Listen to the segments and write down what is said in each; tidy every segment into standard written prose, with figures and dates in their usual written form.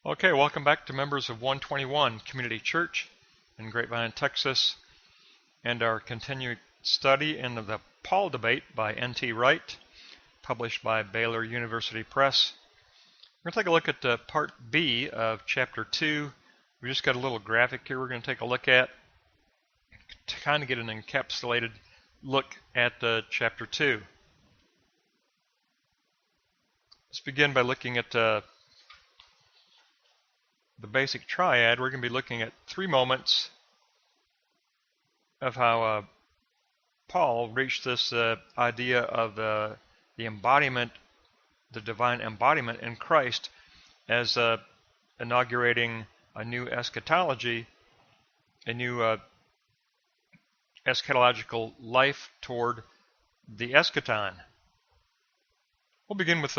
Okay, welcome back to members of 121 Community Church in Grapevine, Texas, and our continued study in the Paul debate by N.T. Wright, published by Baylor University Press. We're going to take a look at part B of chapter 2. We just got a little graphic here we're going to take a look at to kind of get an encapsulated look at chapter 2. Let's begin by looking at the basic triad. We're going to be looking at 3 moments of how Paul reached this idea of the embodiment, the divine embodiment in Christ, as inaugurating a new eschatology, a new eschatological life toward the eschaton. We'll begin with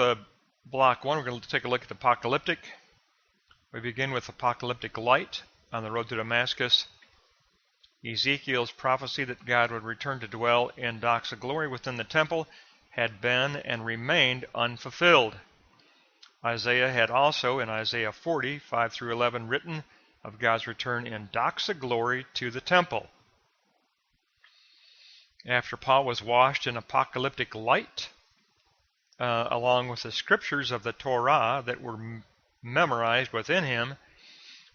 block 1. We're going to take a look at the apocalyptic. We begin with apocalyptic light on the road to Damascus. Ezekiel's prophecy that God would return to dwell in doxa glory within the temple had been and remained unfulfilled. Isaiah had also, in Isaiah 40, 5-11, written of God's return in doxa glory to the temple. After Paul was washed in apocalyptic light, along with the scriptures of the Torah that were memorized within him,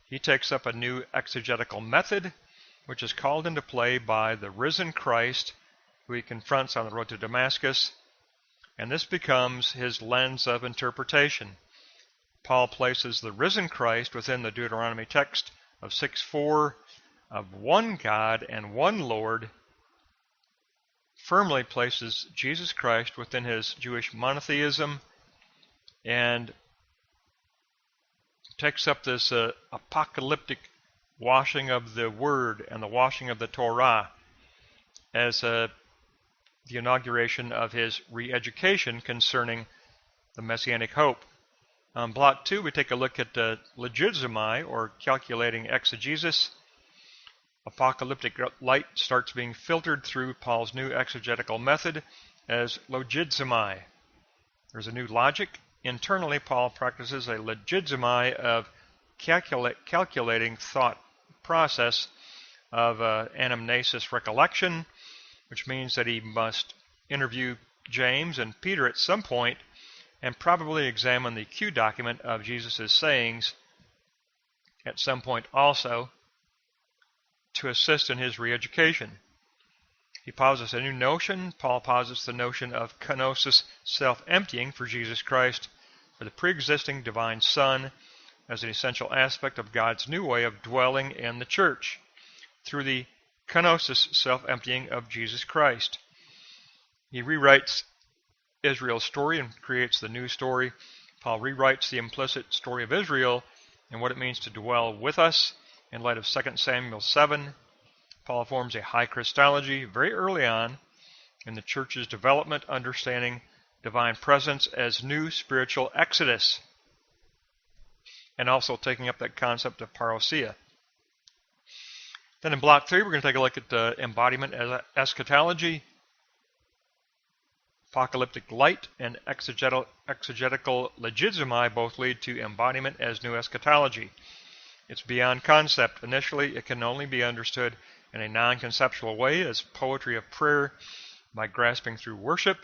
he takes up a new exegetical method, which is called into play by the risen Christ, who he confronts on the road to Damascus, and this becomes his lens of interpretation. Paul places the risen Christ within the Deuteronomy text of 6:4 of one God and one Lord, firmly places Jesus Christ within his Jewish monotheism, and takes up this apocalyptic washing of the Word and the washing of the Torah as the inauguration of his re-education concerning the Messianic hope. On block 2, we take a look at legizimi, or calculating exegesis. Apocalyptic light starts being filtered through Paul's new exegetical method as logizimi. There's a new logic. Internally, Paul practices a legizimi of calculating thought process of anamnesis recollection, which means that he must interview James and Peter at some point and probably examine the Q document of Jesus' sayings at some point also to assist in his re-education. He posits a new notion. Paul posits the notion of kenosis, self-emptying for Jesus Christ, for the pre-existing divine Son, as an essential aspect of God's new way of dwelling in the church, through the kenosis, self-emptying of Jesus Christ. He rewrites Israel's story and creates the new story. Paul rewrites the implicit story of Israel and what it means to dwell with us in light of 2 Samuel 7. Paul forms a high Christology very early on in the church's development, understanding divine presence as new spiritual exodus, and also taking up that concept of parousia. Then in block 3, we're going to take a look at the embodiment as eschatology. Apocalyptic light and exegetical legizimi both lead to embodiment as new eschatology. It's beyond concept. Initially, it can only be understood in a non-conceptual way as poetry of prayer by grasping through worship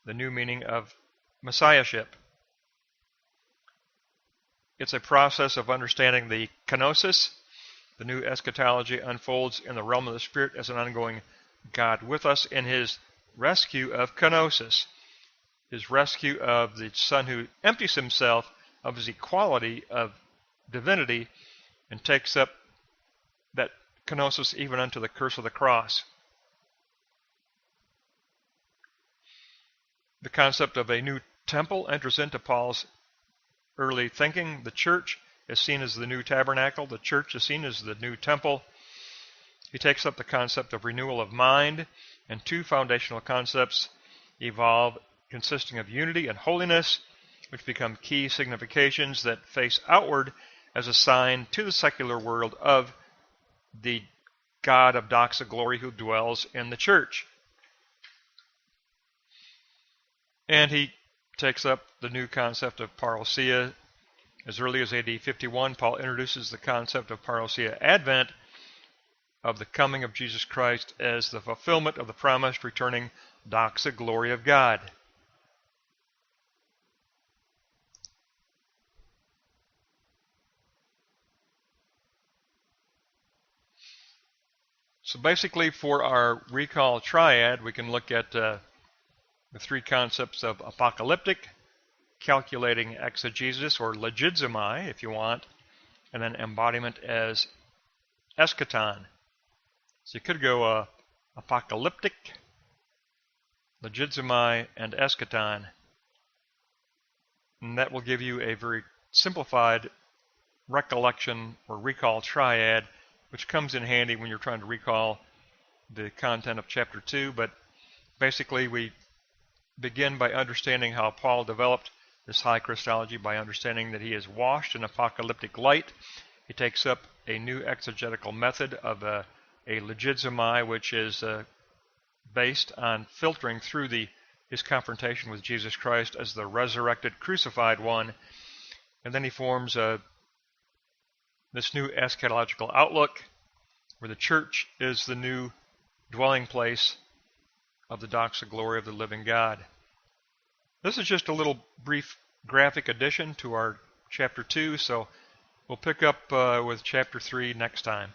the new meaning of messiahship. It's a process of understanding the kenosis. The new eschatology unfolds in the realm of the Spirit as an ongoing God with us in his rescue of kenosis, his rescue of the Son who empties himself of his equality of divinity and takes up that kenosis even unto the curse of the cross. The concept of a new temple enters into Paul's early thinking. The church is seen as the new tabernacle. The church is seen as the new temple. He takes up the concept of renewal of mind, and 2 foundational concepts evolve consisting of unity and holiness, which become key significations that face outward as a sign to the secular world of the God of doxa glory who dwells in the church. And he takes up the new concept of parousia, As early as AD 51, Paul introduces the concept of parousia, advent, of the coming of Jesus Christ as the fulfillment of the promised returning doxa glory of God. So basically, for our recall triad, we can look at the three concepts of apocalyptic, calculating exegesis, or legizomai, if you want, and then embodiment as eschaton. So you could go apocalyptic, legizomai, and eschaton, and that will give you a very simplified recollection or recall triad, which comes in handy when you're trying to recall the content of chapter 2. But basically, we begin by understanding how Paul developed this high Christology, by understanding that he is washed in apocalyptic light. He takes up a new exegetical method of a legizomai, which is based on filtering through his confrontation with Jesus Christ as the resurrected, crucified one. And then he forms this new eschatological outlook, where the church is the new dwelling place of the doxa glory of the living God. This is just a little brief graphic addition to our chapter 2, so we'll pick up with chapter 3 next time.